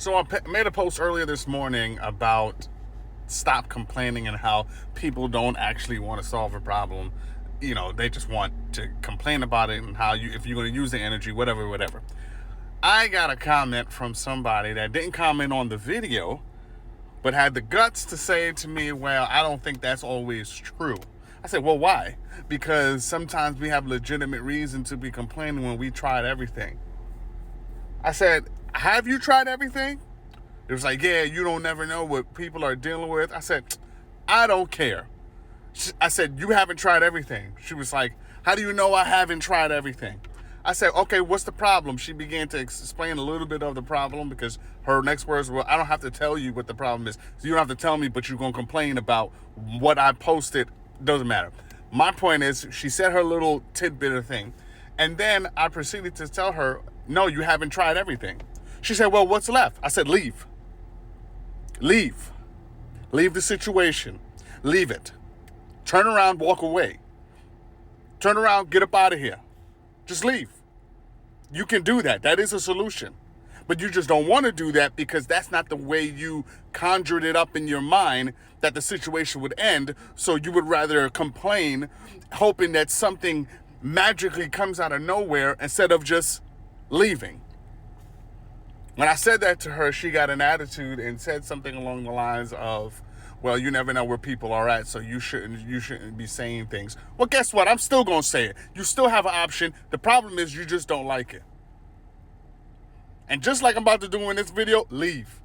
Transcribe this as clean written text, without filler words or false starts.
So I made a post earlier this morning about stop complaining and how people don't actually want to solve a problem. You know, they just want to complain about it and how if you're going to use the energy, whatever. I got a comment from somebody that didn't comment on the video, but had the guts to say to me, well, I don't think that's always true. I said, well, why? Because sometimes we have legitimate reason to be complaining when we tried everything. I said, have you tried everything? It was like, yeah, you don't never know what people are dealing with. I said, I don't care. I said, you haven't tried everything. She was like, how do you know I haven't tried everything? I said, okay, what's the problem? She began to explain a little bit of the problem because her next words were, I don't have to tell you what the problem is. So you don't have to tell me, but you're going to complain about what I posted. Doesn't matter. My point is, she said her little tidbit of thing. And then I proceeded to tell her, no, you haven't tried everything. She said, well, what's left? I said, leave. Leave. Leave the situation. Leave it. Turn around, walk away. Turn around, get up out of here. Just leave. You can do that. That is a solution. But you just don't want to do that because that's not the way you conjured it up in your mind that the situation would end. So you would rather complain, hoping that something magically comes out of nowhere instead of just leaving. When I said that to her, she got an attitude and said something along the lines of, well, you never know where people are at, so you shouldn't be saying things. Well, guess what? I'm still going to say it. You still have an option. The problem is you just don't like it. And just like I'm about to do in this video, leave.